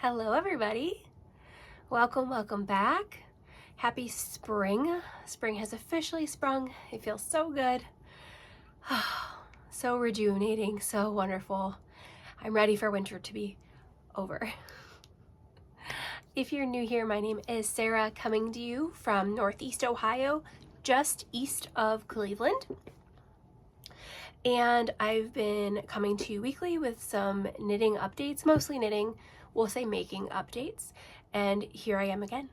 Hello everybody. Welcome back. Happy spring. Spring has officially sprung. It feels so good. So rejuvenating, so wonderful. I'm ready for winter to be over. If you're new here, my name is Sarah, coming to you from Northeast Ohio, just east of Cleveland. And I've been coming to you weekly with some knitting updates, mostly knitting, we'll say making updates. And here I am again.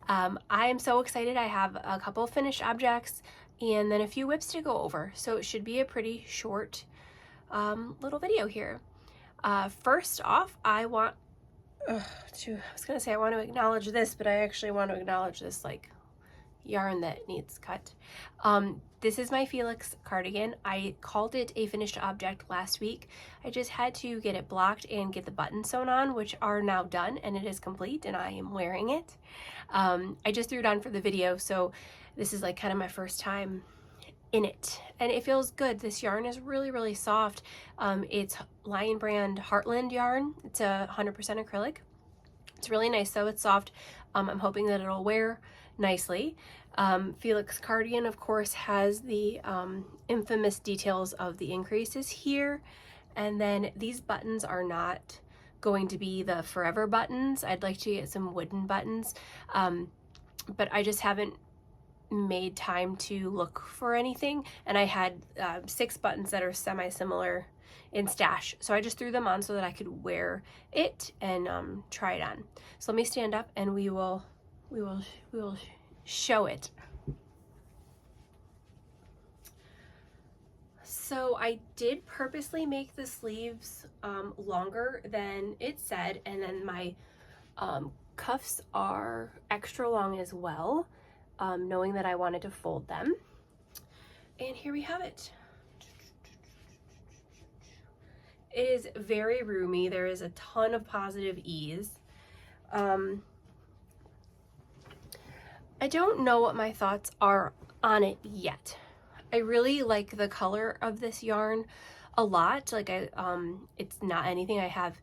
I am so excited. I have a couple finished objects and then a few whips to go over. So it should be a pretty short little video here. First off, I want to acknowledge this, but I actually want to acknowledge this like yarn that needs cut. This is my Felix cardigan. I called it a finished object last week. I just had to get it blocked and get the buttons sewn on, which are now done, and it is complete and I am wearing it. I just threw it on for the video, so this is like kind of my first time in it, and it feels good. This yarn is really soft. It's Lion brand Heartland yarn. It's 100% acrylic. It's really nice though. It's soft. I'm hoping that it'll wear nicely. Felix cardigan, of course, has the infamous details of the increases here, and then these buttons are not going to be the forever buttons. I'd like to get some wooden buttons, but I just haven't made time to look for anything, and I had 6 buttons that are semi-similar in stash, so I just threw them on so that I could wear it and try it on. So let me stand up and we will show it. So I did purposely make the sleeves longer than it said, and then my cuffs are extra long as well, knowing that I wanted to fold them. And here we have it. It is very roomy. There is a ton of positive ease. I don't know what my thoughts are on it yet. I really like the color of this yarn a lot. Like it's not anything I have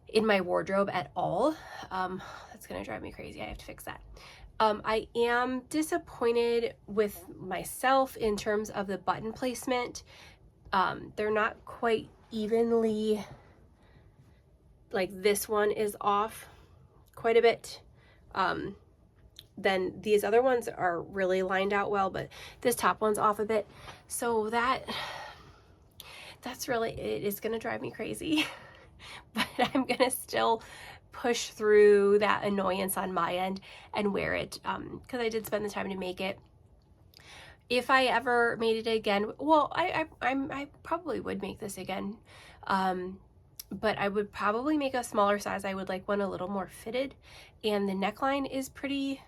in my wardrobe at all. That's gonna drive me crazy. I have to fix that. I am disappointed with myself in terms of the button placement. They're not quite evenly, like this one is off quite a bit. Then these other ones are really lined out well, but this top one's off a bit. So that's really, it is gonna drive me crazy, but I'm gonna still push through that annoyance on my end and wear it, because I did spend the time to make it. If I ever made it again, well, I probably would make this again, but I would probably make a smaller size. I would like one a little more fitted, and the neckline is pretty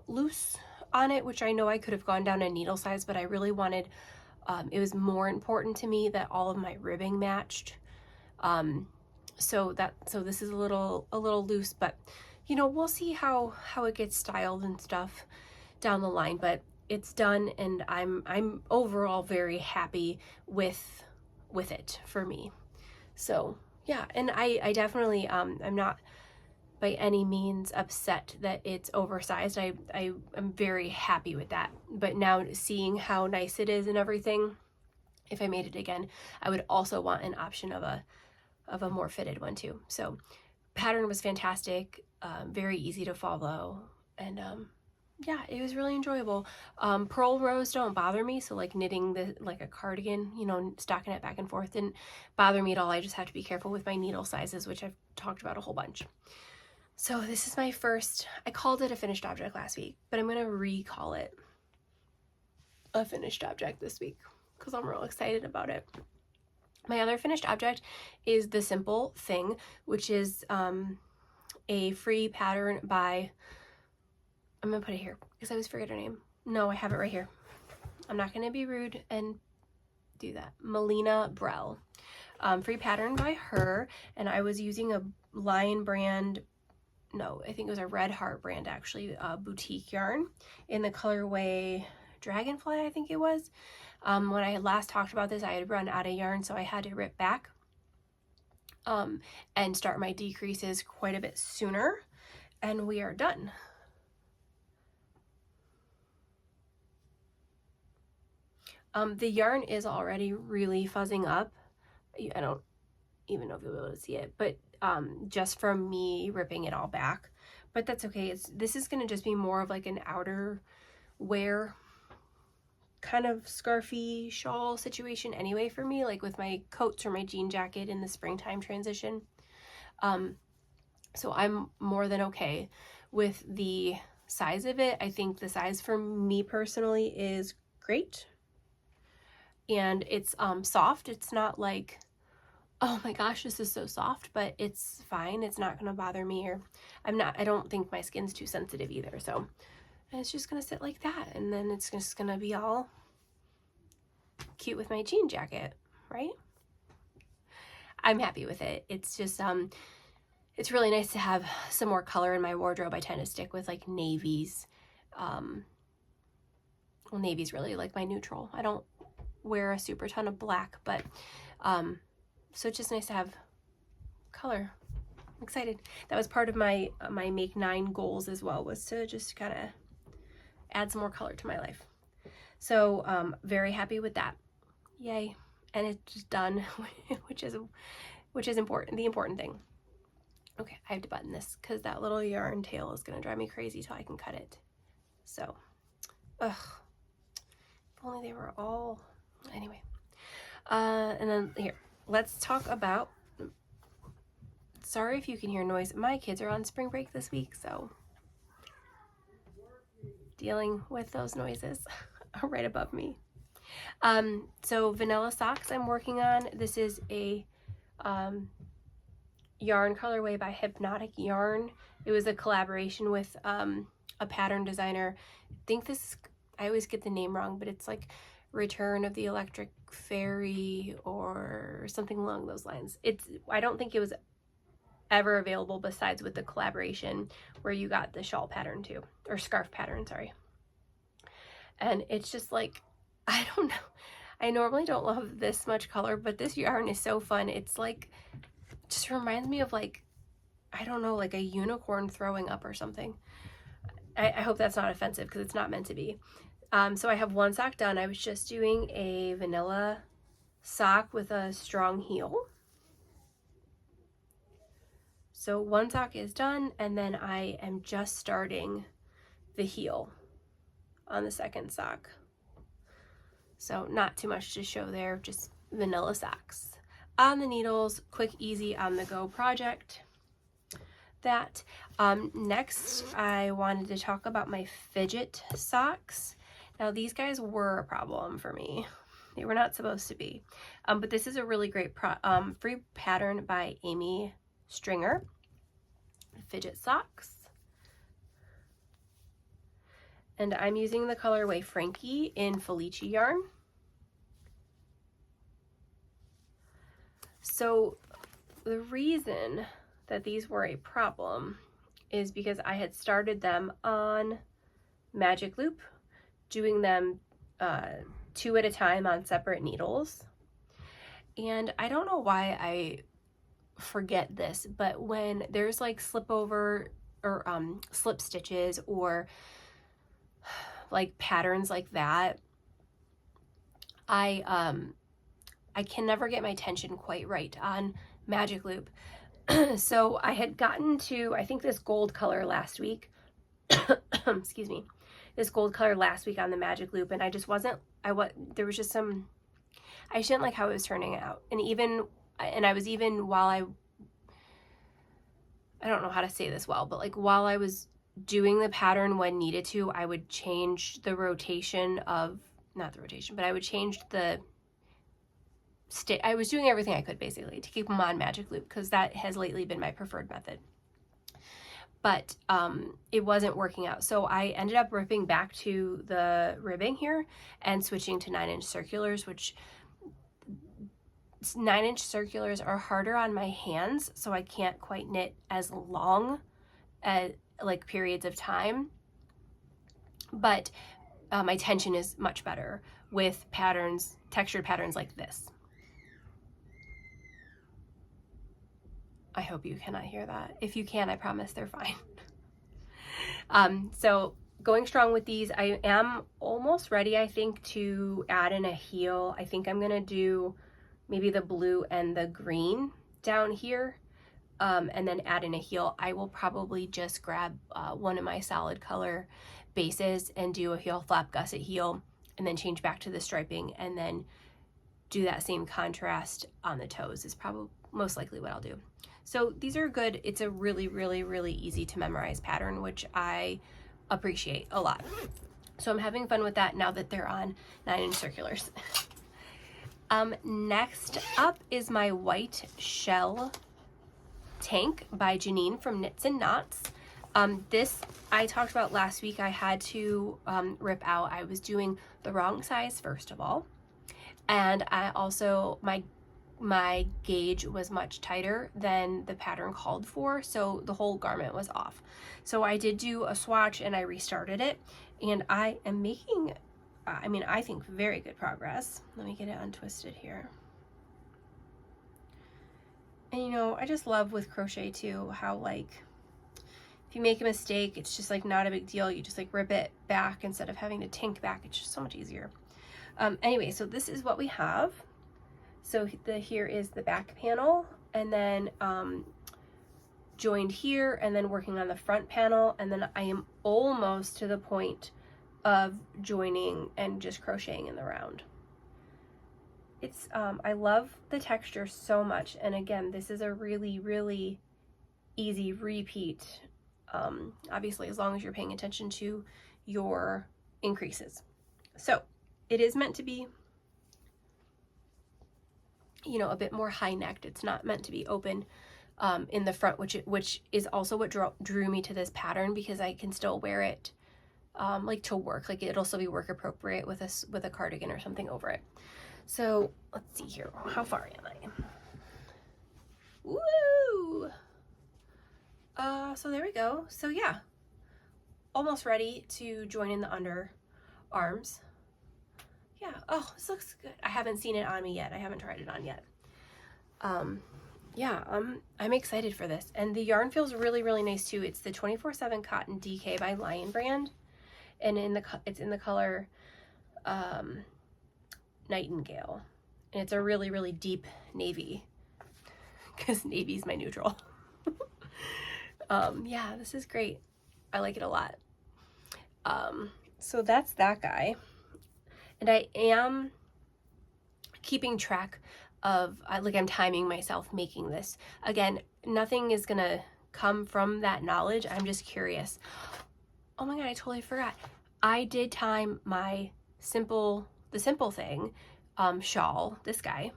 loose on it, which I know I could have gone down a needle size, but I really wanted, it was more important to me that all of my ribbing matched. So this is a little loose, but you know, we'll see how it gets styled and stuff down the line, but it's done, and I'm overall very happy with it for me. So yeah, and I definitely I'm not by any means upset that it's oversized. I am very happy with that. But now seeing how nice it is and everything, if I made it again, I would also want an option of a more fitted one too. So pattern was fantastic, very easy to follow, and yeah, it was really enjoyable. Purl rows don't bother me, so like knitting like a cardigan, you know, stocking it back and forth didn't bother me at all. I just have to be careful with my needle sizes, which I've talked about a whole bunch. So this is my first, I called it a finished object last week, but I'm gonna recall it a finished object this week because I'm real excited about it. My other finished object is the Simple Thing, which is a free pattern by, I'm gonna put it here because I always forget her name. No, I have it right here. I'm not gonna be rude and do that. Melina Brell. Free pattern by her, and I was using a Lion brand, no, I think it was a Red Heart brand actually, boutique yarn in the colorway Dragonfly, I think it was. When I last talked about this, I had run out of yarn, so I had to rip back. and start my decreases quite a bit sooner, and we are done. The yarn is already really fuzzing up. I don't even know if you'll be able to see it, but just from me ripping it all back, but that's okay. This is going to just be more of like an outer wear kind of scarfy shawl situation anyway for me, like with my coats or my jean jacket in the springtime transition. So I'm more than okay with the size of it. I think the size for me personally is great, and it's soft. It's not like, oh my gosh, this is so soft, but it's fine. It's not gonna bother me, or I don't think my skin's too sensitive either. So it's just gonna sit like that, and then it's just gonna be all cute with my jean jacket, right? I'm happy with it. It's just it's really nice to have some more color in my wardrobe. I tend to stick with like navies. Well, navy's really like my neutral. I don't wear a super ton of black, but so it's just nice to have color. I'm excited. That was part of my my Make 9 goals as well, was to just kind of add some more color to my life. So very happy with that. Yay. And it's just done, which is important, the important thing. Okay, I have to button this because that little yarn tail is going to drive me crazy till I can cut it. So, ugh, if only they were all, anyway. And then here, let's talk about, sorry if you can hear noise. My kids are on spring break this week, so dealing with those noises right above me. So vanilla socks I'm working on. This is a yarn colorway by Hypnotic Yarn. It was a collaboration with a pattern designer. I think this, I always get the name wrong, but it's like Return of the Electric Fairy or something along those lines. I don't think it was ever available besides with the collaboration where you got the shawl pattern too, or scarf pattern, sorry. And it's just like, I don't know. I normally don't love this much color, but this yarn is so fun. It's like, just reminds me of like, I don't know, like a unicorn throwing up or something. I hope that's not offensive because it's not meant to be. So I have one sock done. I was just doing a vanilla sock with a strong heel. So one sock is done, and then I am just starting the heel on the second sock. So not too much to show there, just vanilla socks. On the needles, quick, easy, on the go project. That. Next, I wanted to talk about my Fidget socks. Now these guys were a problem for me. They were not supposed to be. But this is a really great free pattern by Amy Stringer. Fidget socks. And I'm using the colorway Frankie in Felici yarn. So the reason that these were a problem is because I had started them on Magic Loop, doing them 2 at a time on separate needles. And I don't know why I forget this, but when there's like slip over or slip stitches or like patterns like that, I can never get my tension quite right on Magic Loop. So I had gotten to, I think, this gold color last week. Excuse me. This gold color last week on the Magic Loop, and I just wasn't, there was just some, I just didn't like how it was turning out. And I was even while I don't know how to say this well, but like while I was doing the pattern when needed to, I would change the rotation of, not the rotation, but I would change the I was doing everything I could basically to keep them on Magic Loop, because that has lately been my preferred method. But it wasn't working out. So I ended up ripping back to the ribbing here and switching to 9-inch circulars, which 9-inch circulars are harder on my hands, so I can't quite knit as long as like periods of time. But my tension is much better with patterns, textured patterns like this. I hope you cannot hear that. If you can, I promise they're fine. So going strong with these. I am almost ready, I think, to add in a heel. I think I'm gonna do maybe the blue and the green down here, and then add in a heel. I will probably just grab one of my solid color bases and do a heel flap gusset heel, and then change back to the striping, and then do that same contrast on the toes is probably most likely what I'll do. So these are good. It's a really, really, really easy to memorize pattern, which I appreciate a lot. So I'm having fun with that now that they're on 9-inch circulars. Next up is my Whiteshell tank by Janine from Knits and Knots. This I talked about last week. I had to rip out. I was doing the wrong size, first of all, and I also, my gauge was much tighter than the pattern called for, so the whole garment was off. So I did do a swatch and I restarted it, and I am making, I mean, I think very good progress. Let me get it untwisted here. And you know, I just love with crochet too, how like, if you make a mistake, it's just like not a big deal. You just like rip it back instead of having to tink back. It's just so much easier. Anyway, so this is what we have. So here is the back panel, and then joined here, and then working on the front panel, and then I am almost to the point of joining and just crocheting in the round. It's I love the texture so much, and again, this is a really, really easy repeat, obviously as long as you're paying attention to your increases. So it is meant to be, you know, a bit more high-necked. It's not meant to be open in the front, which is also what drew me to this pattern, because I can still wear it like to work. Like it'll still be work appropriate with a cardigan or something over it. So let's see here. How far am I? Woo! So there we go. So yeah, almost ready to join in the underarms. Yeah, oh, this looks good. I haven't seen it on me yet. I haven't tried it on yet. Yeah, I'm excited for this. And the yarn feels really, really nice too. It's the 24/7 Cotton DK by Lion Brand. And it's in the color Nightingale. And it's a really, really deep navy, because navy's my neutral. Yeah, this is great. I like it a lot. So that's that guy. And I am keeping track of, like I'm timing myself making this. Again, nothing is gonna come from that knowledge. I'm just curious. Oh my God, I totally forgot. I did time my the simple thing shawl, this guy.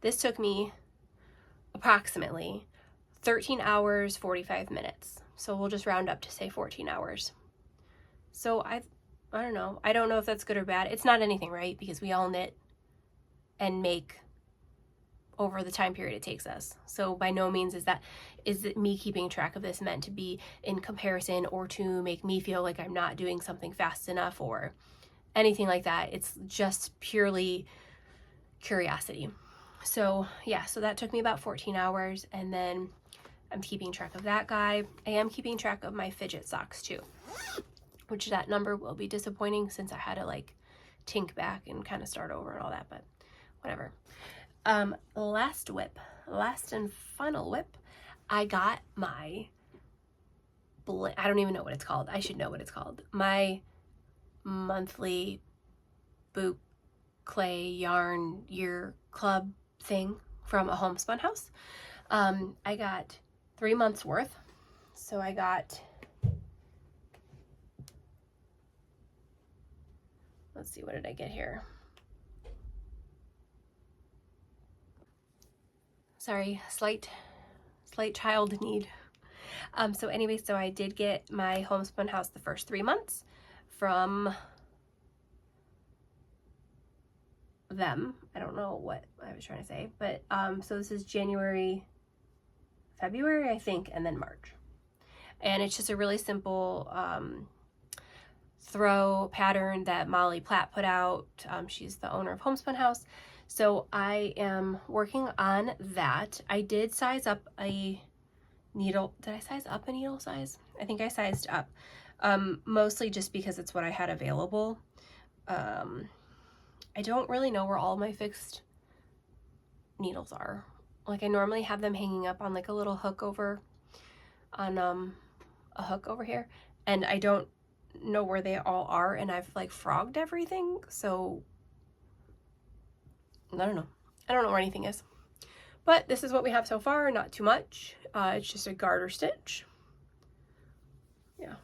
This took me approximately 13 hours, 45 minutes. So we'll just round up to say 14 hours. So I don't know. I don't know if that's good or bad. It's not anything, right? Because we all knit and make over the time period it takes us. So by no means is it me keeping track of this meant to be in comparison or to make me feel like I'm not doing something fast enough or anything like that. It's just purely curiosity. So yeah, so that took me about 14 hours, and then I'm keeping track of that guy. I am keeping track of my fidget socks too, which that number will be disappointing since I had to like tink back and kind of start over and all that, but whatever. Last and final whip, I got my, I don't even know what it's called. I should know what it's called. My monthly boot clay yarn year club thing from a homespun house. I got 3 months worth. So I got, let's see, what did I get here? Sorry, slight child need. So anyway, so I did get my homespun house the first 3 months from them. I don't know what I was trying to say, but so this is January, February, I think, and then March. And it's just a really simple throw pattern that Molly Platt put out. She's the owner of Homespun House. So I am working on that. I did size up a needle. Did I size up a needle size? I think I sized up, mostly just because it's what I had available. I don't really know where all my fixed needles are. Like, I normally have them hanging up on like a little hook over on a hook over here, and I don't know where they all are, and I've like frogged everything, so I don't know where anything is. But this is what we have so far. Not too much. It's just a garter stitch. Yeah,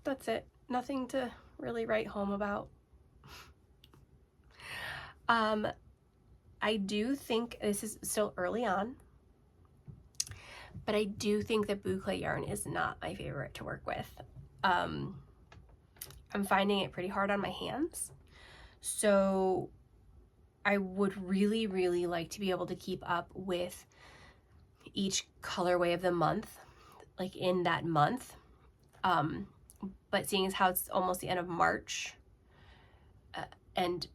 that's it. Nothing to really write home about. I do think this is still early on, but I do think that boucle yarn is not my favorite to work with. I'm finding it pretty hard on my hands, so I would really, really like to be able to keep up with each colorway of the month, like in that month. But seeing as how it's almost the end of March, and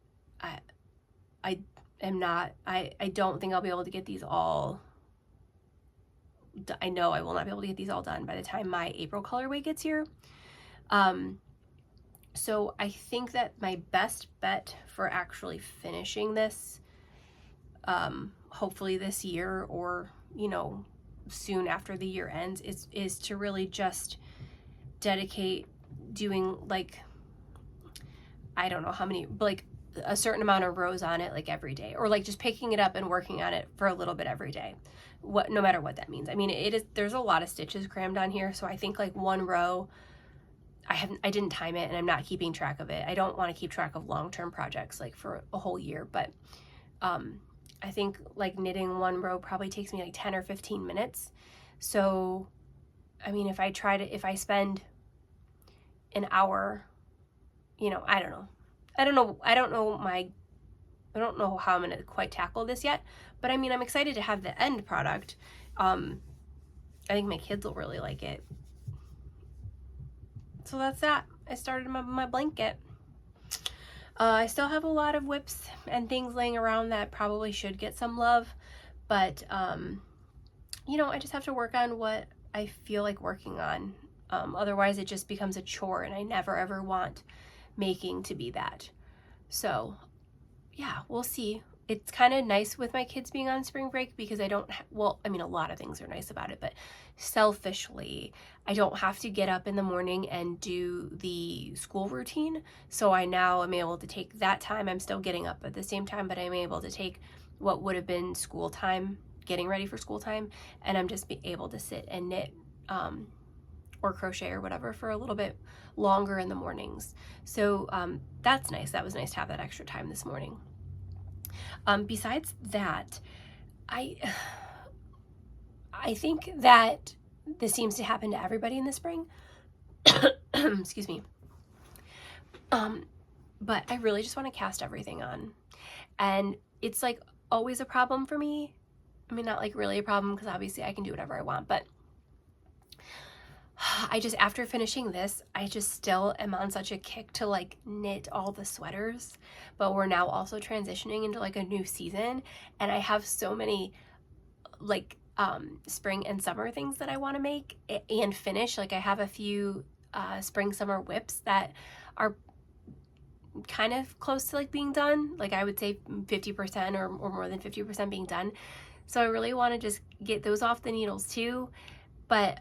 I don't think I'll be able to get these all. I know I will not be able to get these all done by the time my April colorway gets here. So I think that my best bet for actually finishing this, hopefully this year, or, you know, soon after the year ends, is to really just dedicate doing, like, I don't know how many, like a certain amount of rows on it, like every day, or like just picking it up and working on it for a little bit every day, no matter what that means. I mean, there's a lot of stitches crammed on here, so I think like one row, I didn't time it, and I'm not keeping track of it. I don't want to keep track of long-term projects like for a whole year, but I think like knitting one row probably takes me like 10 or 15 minutes. So I mean, if I spend an hour, you know, I don't know how I'm gonna quite tackle this yet, but I mean, I'm excited to have the end product. I think my kids will really like it. So that's that. I started my blanket. I still have a lot of whips and things laying around that probably should get some love, but you know, I just have to work on what I feel like working on. Otherwise it just becomes a chore, and I never ever want making to be that. So yeah, we'll see. It's kind of nice with my kids being on spring break because I don't, well, I mean, a lot of things are nice about it, but selfishly, I don't have to get up in the morning and do the school routine. So I now am able to take that time. I'm still getting up at the same time, but I'm able to take what would have been school time, getting ready for school time, and I'm just able to sit and knit or crochet or whatever for a little bit longer in the mornings. So that's nice. That was nice to have that extra time this morning. Besides that, I think that this seems to happen to everybody in the spring. Excuse me. But I really just want to cast everything on. And it's like always a problem for me. I mean, not like really a problem, because obviously I can do whatever I want, but I just, after finishing this, I just still am on such a kick to like knit all the sweaters, but we're now also transitioning into like a new season, and I have so many like spring and summer things that I want to make and finish. Like I have a few spring summer whips that are kind of close to like being done. Like I would say 50% or more than 50% being done. So I really want to just get those off the needles too. But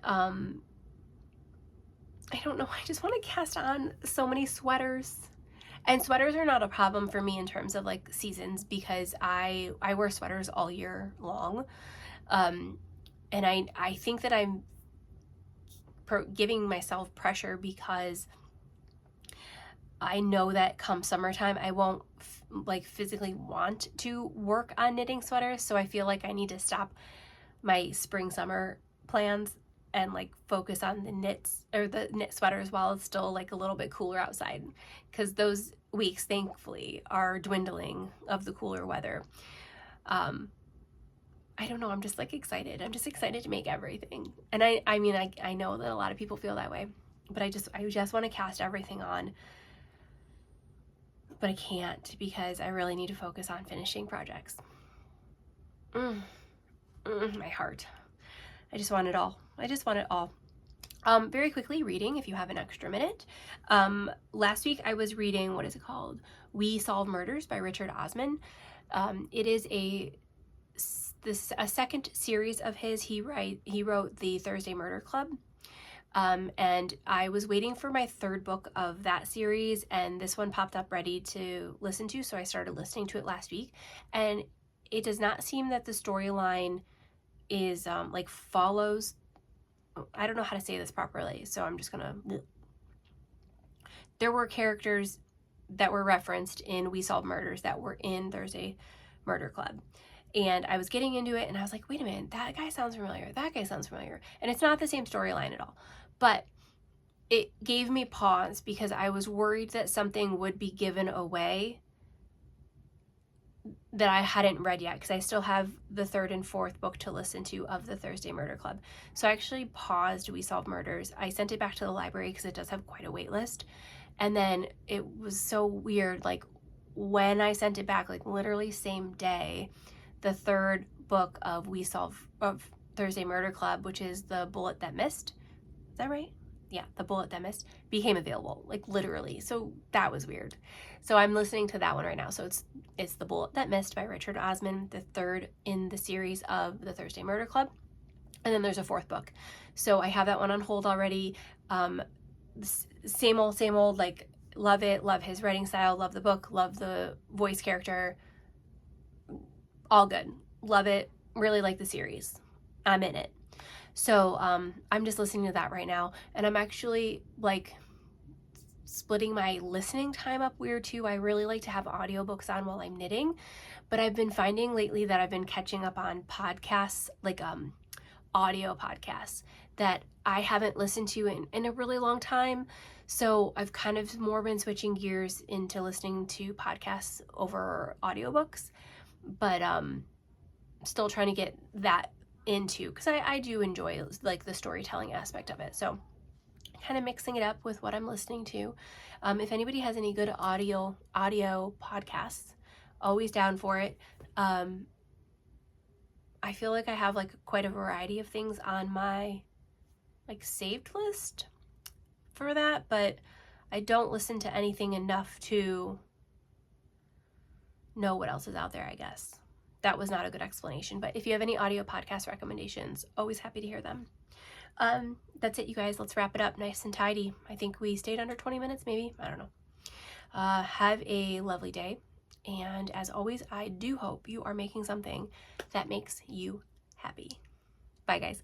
I don't know, I just want to cast on so many sweaters. And sweaters are not a problem for me in terms of like seasons, because I wear sweaters all year long. And I think that I'm giving myself pressure because I know that come summertime I won't like physically want to work on knitting sweaters. So I feel like I need to stop my spring summer plans and like focus on the knits or the knit sweaters while it's still like a little bit cooler outside, because those weeks thankfully are dwindling of the cooler weather. I don't know, I'm just like excited. I'm just excited to make everything. And I mean I know that a lot of people feel that way, but I just want to cast everything on. but I can't because I really need to focus on finishing projects. My heart. I just want it all. I just want it all. Very quickly, reading, if you have an extra minute. Last week I was reading, what is it called? We Solve Murders by Richard Osman. It is a second series of his. He wrote the Thursday Murder Club. And I was waiting for my third book of that series, and this one popped up ready to listen to, so I started listening to it last week. And it does not seem that the storyline is like follows, I don't know how to say this properly, so I'm just gonna, there were characters that were referenced in We Solve Murders that were in Thursday Murder Club. And I was getting into it and I was like, wait a minute, that guy sounds familiar, that guy sounds familiar. And it's not the same storyline at all. But it gave me pause because I was worried that something would be given away that I hadn't read yet, because I still have the third and fourth book to listen to of the Thursday Murder Club. So I actually paused We Solve Murders. I sent it back to the library because it does have quite a wait list. And then it was so weird, like when I sent it back, like literally same day, the third book of Thursday Murder Club, which is The Bullet That Missed. Is that right? Yeah, The Bullet That Missed became available, like literally. So that was weird. So I'm listening to that one right now. So it's The Bullet That Missed by Richard Osman, the third in the series of the Thursday Murder Club. And then there's a fourth book. So I have that one on hold already. Same old, like love it, love his writing style, love the book, love the voice character. All good. Love it. Really like the series. I'm in it. So I'm just listening to that right now. And I'm actually like splitting my listening time up weird too. I really like to have audiobooks on while I'm knitting. But I've been finding lately that I've been catching up on podcasts, like audio podcasts that I haven't listened to in a really long time. So I've kind of more been switching gears into listening to podcasts over audiobooks. But still trying to get that into, because I do enjoy like the storytelling aspect of it. So kind of mixing it up with what I'm listening to. If anybody has any good audio podcasts, always down for it. I feel like I have like quite a variety of things on my like saved list for that, but I don't listen to anything enough to know what else is out there, I guess. That was not a good explanation, but if you have any audio podcast recommendations, always happy to hear them. That's it, you guys. Let's wrap it up nice and tidy. I think we stayed under 20 minutes, maybe. I don't know. Have a lovely day. And as always, I do hope you are making something that makes you happy. Bye, guys.